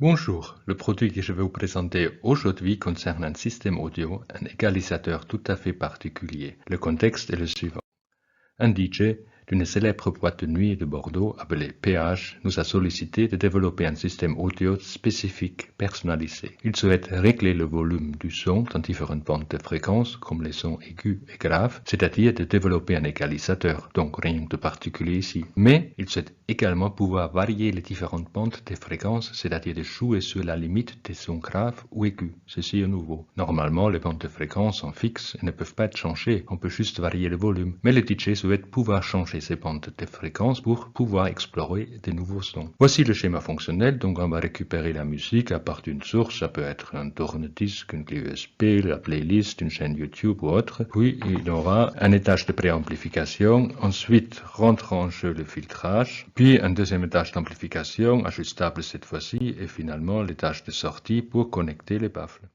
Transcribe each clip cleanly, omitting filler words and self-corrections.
Bonjour, le produit que je vais vous présenter aujourd'hui concerne un système audio, un égalisateur tout à fait particulier. Le contexte est le suivant. Un DJ d'une célèbre boîte de nuit de Bordeaux, appelée PH, nous a sollicité de développer un système audio spécifique, personnalisé. Il souhaite régler le volume du son dans différentes bandes de fréquences, comme les sons aigus et graves, c'est-à-dire de développer un égalisateur, donc rien de particulier ici. Mais il souhaite également pouvoir varier les différentes bandes de fréquences, c'est-à-dire de jouer sur la limite des sons graves ou aigus. Ceci est nouveau. Normalement, les bandes de fréquences sont fixes et ne peuvent pas être changées. On peut juste varier le volume. Mais le DJ souhaite pouvoir changer ces bandes de fréquences pour pouvoir explorer de nouveaux sons. Voici le schéma fonctionnel. Donc, on va récupérer la musique à partir d'une source. Ça peut être un tourne-disque, une clé USB, la playlist, une chaîne YouTube ou autre. Puis, il y aura un étage de préamplification. Ensuite, rentre en jeu le filtrage. Puis, un deuxième étage d'amplification, ajustable cette fois-ci. Et finalement, l'étage de sortie pour connecter les baffles.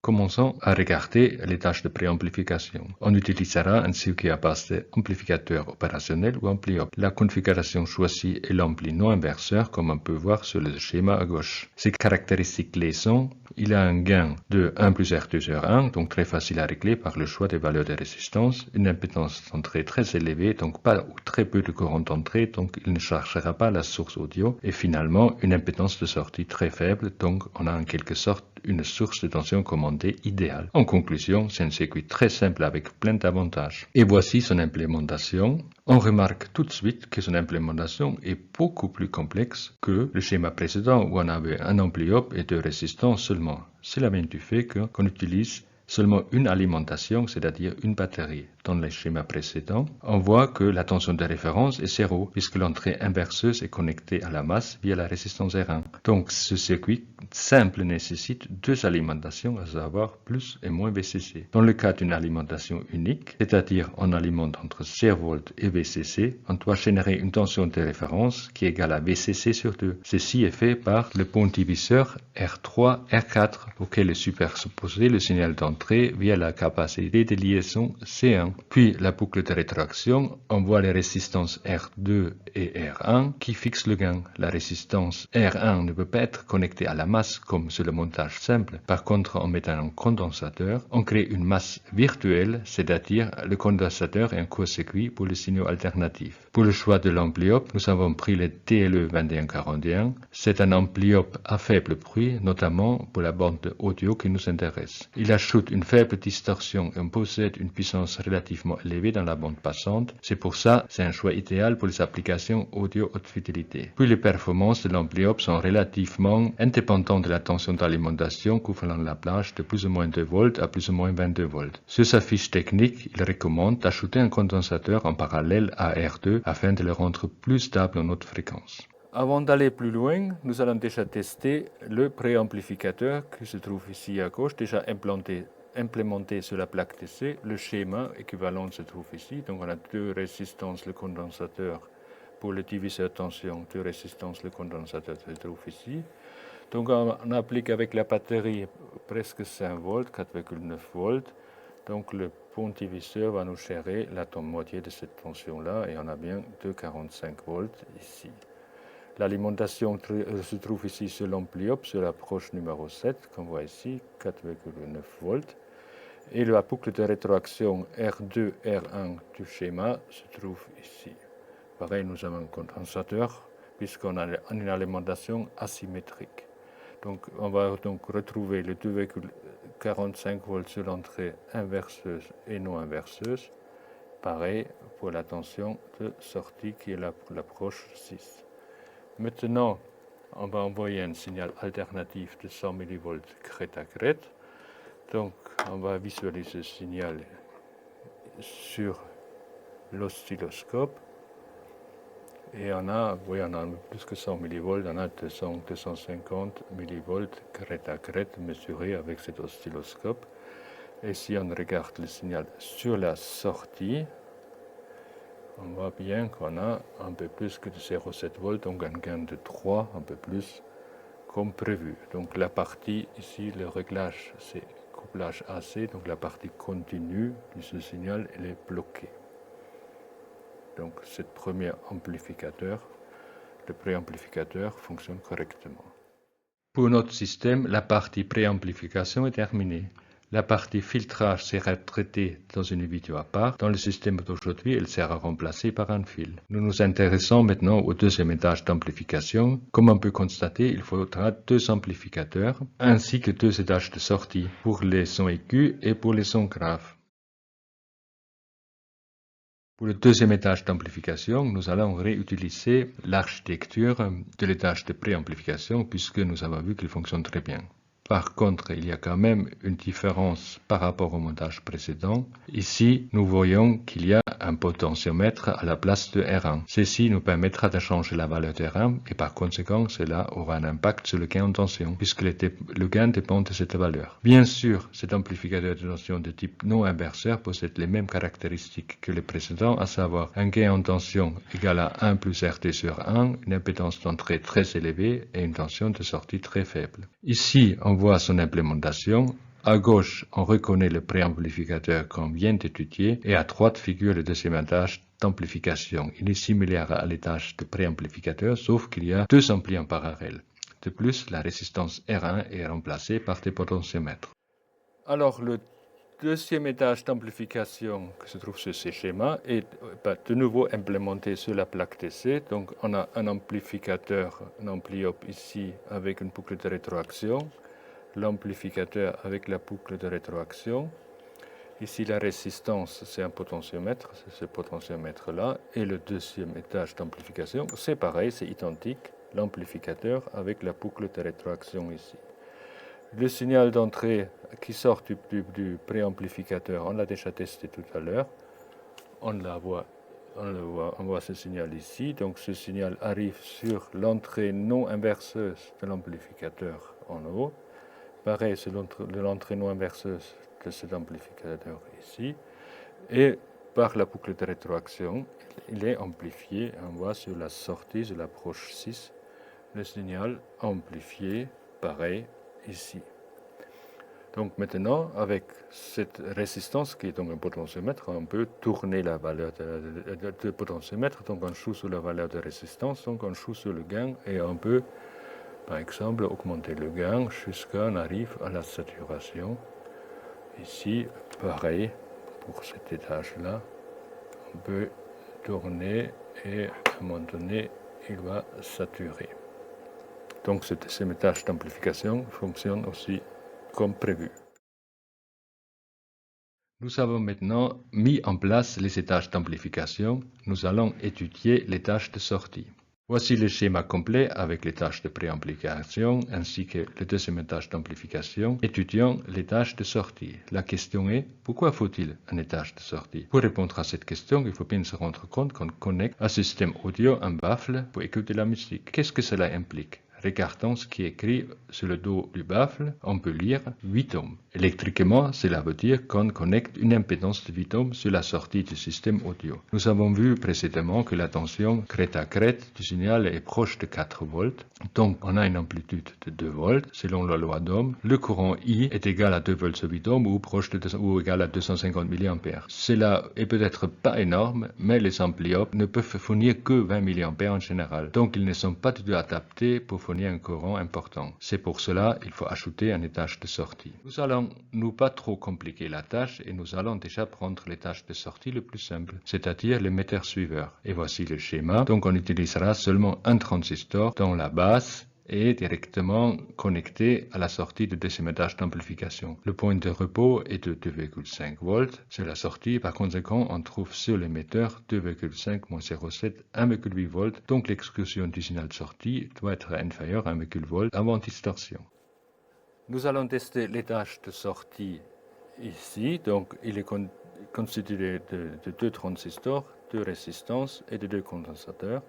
Commençons à regarder les tâches de préamplification. On utilisera un circuit à base d'amplificateur opérationnel ou ampli-op. La configuration choisie est l'ampli non inverseur, comme on peut voir sur le schéma à gauche. Ses caractéristiques clés sont: il a un gain de 1 plus R2 sur 1, donc très facile à régler par le choix des valeurs de résistance, une impédance d'entrée très élevée, donc pas ou très peu de courant d'entrée, donc il ne chargera pas la source audio, et finalement une impédance de sortie très faible, donc on a en quelque sorte une source de tension commandée idéale. En conclusion, c'est un circuit très simple avec plein d'avantages. Et voici son implémentation. On remarque tout de suite que son implémentation est beaucoup plus complexe que le schéma précédent où on avait un ampli-op et deux résistances seulement. Cela vient du fait qu'on utilise seulement une alimentation, c'est-à-dire une batterie. Dans les schémas précédents, on voit que la tension de référence est 0, puisque l'entrée inverseuse est connectée à la masse via la résistance R1. Donc, ce circuit simple nécessite deux alimentations, à savoir plus et moins VCC. Dans le cas d'une alimentation unique, c'est-à-dire on alimente entre 0 volts et VCC, on doit générer une tension de référence qui est égale à VCC sur 2. Ceci est fait par le pont diviseur R3, R4, auquel est superposé le signal d'entrée via la capacité de liaison C1. Puis la boucle de rétroaction envoie les résistances R2 et R1 qui fixent le gain. La résistance R1 ne peut pas être connectée à la masse comme sur le montage simple. Par contre, en mettant un condensateur, on crée une masse virtuelle, c'est-à-dire le condensateur est un court-circuit pour les signaux alternatifs. Pour le choix de l'ampli-op, nous avons pris le TLE 2141. C'est un ampli-op à faible bruit, notamment pour la bande audio qui nous intéresse. Il ajoute une faible distorsion et on possède une puissance relativement élevée dans la bande passante. C'est pour ça, c'est un choix idéal pour les applications audio haute fidélité. Puis les performances de l'ampli-op sont relativement indépendantes de la tension d'alimentation couvrant la plage de plus ou moins 2 volts à plus ou moins 22 volts. Sur sa fiche technique, il recommande d'ajouter un condensateur en parallèle à R2 afin de le rendre plus stable en haute fréquence. Avant d'aller plus loin, nous allons déjà tester le préamplificateur qui se trouve ici à gauche, déjà implémenté sur la plaque DC. Le schéma équivalent se trouve ici. Donc on a deux résistances, le condensateur pour le diviseur tension, deux résistances, le condensateur se trouve ici. Donc on applique avec la batterie presque 5 volts, 4,9 volts. Donc le pont diviseur va nous gérer la moitié de cette tension-là et on a bien 2,45 volts ici. L'alimentation se trouve ici sur l'ampli-op, sur l'approche numéro 7, qu'on voit ici, 4,9 volts. Et la boucle de rétroaction R2, R1 du schéma se trouve ici. Pareil, nous avons un condensateur, puisqu'on a une alimentation asymétrique. Donc, on va donc retrouver le 2,45 volts sur l'entrée inverseuse et non inverseuse. Pareil pour la tension de sortie qui est l'approche 6. Maintenant, on va envoyer un signal alternatif de 100 mV crête à crête. Donc, on va visualiser ce signal sur l'oscilloscope. Et on a plus que 100 mV, on a 250 mV crête à crête mesuré avec cet oscilloscope. Et si on regarde le signal sur la sortie, on voit bien qu'on a un peu plus que de 0,7 volts, donc un gain de 3, un peu plus, comme prévu. Donc la partie ici, le réglage, c'est couplage AC, donc la partie continue de ce signal, elle est bloquée. Donc ce premier amplificateur, le préamplificateur, fonctionne correctement. Pour notre système, la partie préamplification est terminée. La partie filtrage sera traitée dans une vidéo à part. Dans le système d'aujourd'hui, elle sera remplacée par un fil. Nous nous intéressons maintenant au deuxième étage d'amplification. Comme on peut constater, il faudra deux amplificateurs ainsi que deux étages de sortie pour les sons aigus et pour les sons graves. Pour le deuxième étage d'amplification, nous allons réutiliser l'architecture de l'étage de préamplification puisque nous avons vu qu'il fonctionne très bien. Par contre, il y a quand même une différence par rapport au montage précédent. Ici, nous voyons qu'il y a un potentiomètre à la place de R1. Ceci nous permettra de changer la valeur de R1 et par conséquent, cela aura un impact sur le gain en tension puisque le gain dépend de cette valeur. Bien sûr, cet amplificateur de tension de type non inverseur possède les mêmes caractéristiques que le précédent, à savoir un gain en tension égal à 1 plus RT sur 1, une impédance d'entrée très élevée et une tension de sortie très faible. Ici, on voit son implémentation. À gauche, on reconnaît le préamplificateur qu'on vient d'étudier et à droite figure le deuxième étage d'amplification. Il est similaire à l'étage de préamplificateur, sauf qu'il y a deux amplis en parallèle. De plus, la résistance R1 est remplacée par des potentiomètres. Alors, le deuxième étage d'amplification qui se trouve sur ces schémas est de nouveau implémenté sur la plaque TC. Donc, on a un amplificateur, un ampli-op ici avec une boucle de rétroaction. L'amplificateur avec la boucle de rétroaction. Ici, la résistance, c'est un potentiomètre, c'est ce potentiomètre-là. Et le deuxième étage d'amplification, c'est pareil, c'est identique. L'amplificateur avec la boucle de rétroaction ici. Le signal d'entrée qui sort du préamplificateur, on l'a déjà testé tout à l'heure. On voit ce signal ici. Donc, ce signal arrive sur l'entrée non inverseuse de l'amplificateur en haut. Pareil, c'est l'entrée non inverseuse de cet amplificateur ici. Et par la boucle de rétroaction, il est amplifié. On voit sur la sortie de l'approche 6, le signal amplifié, pareil, ici. Donc maintenant, avec cette résistance qui est donc un potentiomètre, on peut tourner la valeur de potentiomètre. Donc on joue sur la valeur de résistance, donc on joue sur le gain et on peut par exemple, augmenter le gain jusqu'à on arrive à la saturation. Ici, pareil, pour cet étage-là, on peut tourner et à un moment donné, il va saturer. Donc, ce deuxième étage d'amplification fonctionne aussi comme prévu. Nous avons maintenant mis en place les étages d'amplification. Nous allons étudier l'étage de sortie. Voici le schéma complet avec les tâches de préamplification ainsi que le deuxième étage d'amplification. Étudions l'étage de sortie. La question est, pourquoi faut-il un étage de sortie? Pour répondre à cette question, il faut bien se rendre compte qu'on connecte un système audio, un baffle, pour écouter la musique. Qu'est-ce que cela implique? Regardons ce qui est écrit sur le dos du baffle. On peut lire 8 ohms. Électriquement, cela veut dire qu'on connecte une impédance de 8 ohms sur la sortie du système audio. Nous avons vu précédemment que la tension crête à crête du signal est proche de 4 volts. Donc, on a une amplitude de 2 volts selon la loi d'Ohm. Le courant I est égal à 2 volts sur 8 ohms ou égal à 250 mA. Cela est peut-être pas énorme, mais les ampli-op ne peuvent fournir que 20 mA en général. Donc, ils ne sont pas du tout adaptés pour fournir un courant important. C'est pour cela qu'il faut ajouter un étage de sortie. Nous allons pas trop compliquer la tâche et nous allons déjà prendre l'étage de sortie le plus simple, c'est-à-dire l'émetteur suiveur. Et voici le schéma. Donc on utilisera seulement un transistor dont la base est directement connecté à la sortie du deuxième étage d'amplification. Le point de repos est de 2,5 volts sur la sortie. Par conséquent, on trouve sur l'émetteur 2,5 moins 0,7, 1,8 volts. Donc l'exclusion du signal de sortie doit être inférieure à 1,8 volts avant distorsion. Nous allons tester l'étage de sortie ici. Donc il est constitué de deux transistors, deux résistances et de deux condensateurs.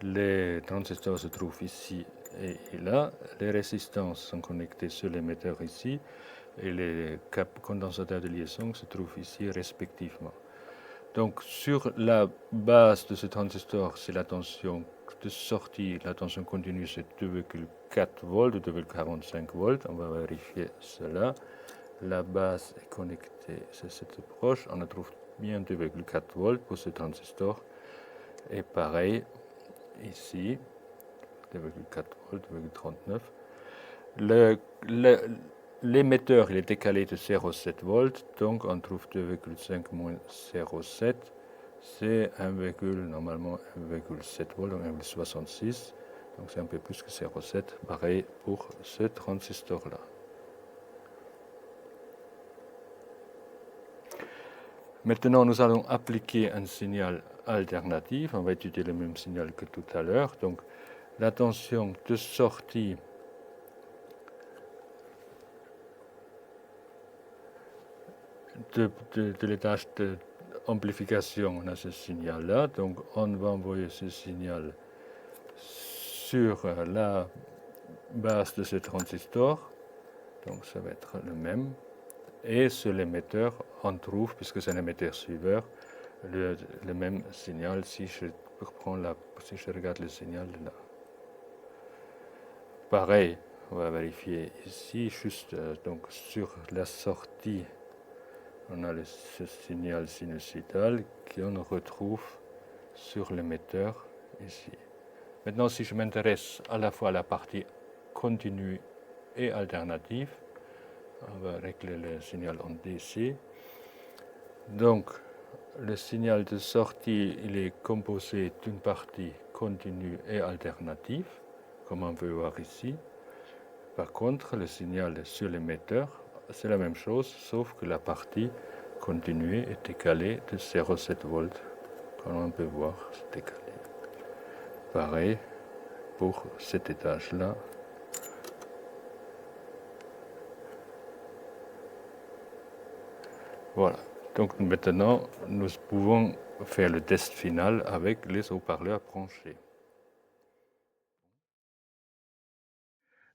Les transistors se trouvent ici et là. Les résistances sont connectées sur l'émetteur ici et les condensateurs de liaison se trouvent ici respectivement. Donc sur la base de ce transistor, c'est la tension de sortie, la tension continue c'est 2,4 volts, 2,45 volts. On va vérifier cela. La base est connectée, c'est cette proche. On trouve bien 2,4 volts pour ce transistor. Et pareil, ici, 2,4 volts, 2,39. L'émetteur il est décalé de 0,7 volts, donc on trouve 2,5 moins 0,7, c'est normalement 1,7 volts, donc 1,66, donc c'est un peu plus que 0,7, pareil pour ce transistor-là. Maintenant, nous allons appliquer un signal alternatif, on va étudier le même signal que tout à l'heure, donc la tension de sortie de l'étage d'amplification, on a ce signal-là, donc on va envoyer ce signal sur la base de ce transistor, donc ça va être le même, et sur l'émetteur, on trouve, puisque c'est un émetteur suiveur, le même signal si je regarde le signal là. Pareil, on va vérifier ici, juste donc sur la sortie, on a ce signal sinusoïdal qu'on retrouve sur l'émetteur ici. Maintenant, si je m'intéresse à la fois à la partie continue et alternative, on va régler le signal en DC. Donc, le signal de sortie, il est composé d'une partie continue et alternative, comme on peut voir ici. Par contre, le signal sur l'émetteur, c'est la même chose, sauf que la partie continue est décalée de 0,7 volts, comme on peut voir, c'est décalé. Pareil pour cet étage-là. Voilà. Donc maintenant, nous pouvons faire le test final avec les haut-parleurs branchés.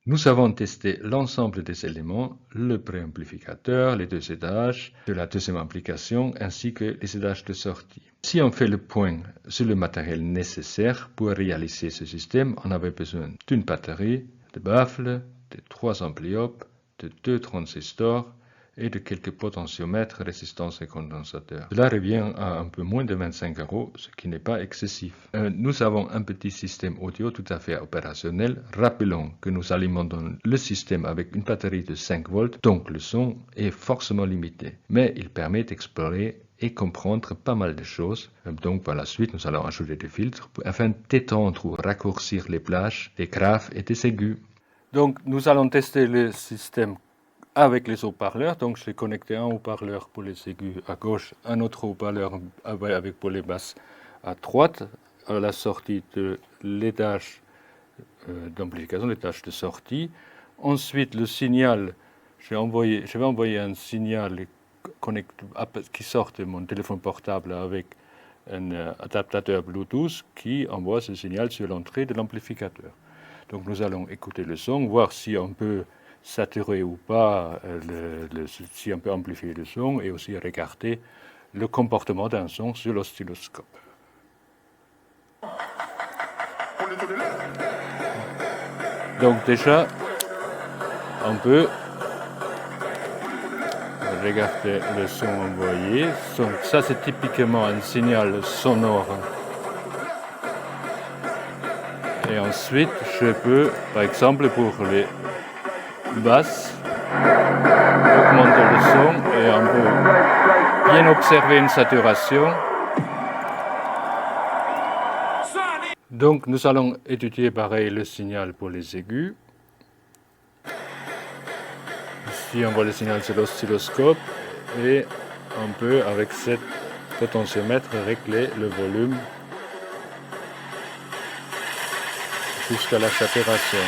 Nous avons testé l'ensemble des éléments, le préamplificateur, les deux étages de la deuxième application ainsi que les étages de sortie. Si on fait le point sur le matériel nécessaire pour réaliser ce système, on avait besoin d'une batterie, de baffles, de 3 ampliopes, de 2 transistors et de quelques potentiomètres, résistance et condensateurs. Cela revient à un peu moins de 25 €, ce qui n'est pas excessif. Nous avons un petit système audio tout à fait opérationnel. Rappelons que nous alimentons le système avec une batterie de 5 volts, donc le son est forcément limité. Mais il permet d'explorer et comprendre pas mal de choses. Donc par la suite, nous allons ajouter des filtres afin d'étendre ou raccourcir les plages, des graves et des aigus. Donc nous allons tester le système avec les haut-parleurs. Donc j'ai connecté un haut-parleur pour les aigus à gauche, un autre haut-parleur avec pour les basses à droite, à la sortie de l'étage d'amplification, l'étage de sortie. Ensuite, le signal, je vais envoyer un signal qui sort de mon téléphone portable avec un adaptateur Bluetooth qui envoie ce signal sur l'entrée de l'amplificateur. Donc nous allons écouter le son, voir si on peut saturer ou pas, si on peut amplifier le son, et aussi regarder le comportement d'un son sur l'oscilloscope. Donc déjà, on peut regarder le son envoyé. Donc ça, c'est typiquement un signal sonore. Et ensuite, je peux, par exemple, pour les basses, augmenter le son et on peut bien observer une saturation. Donc nous allons étudier pareil le signal pour les aigus. Ici on voit le signal sur l'oscilloscope et on peut avec cet potentiomètre régler le volume jusqu'à la saturation.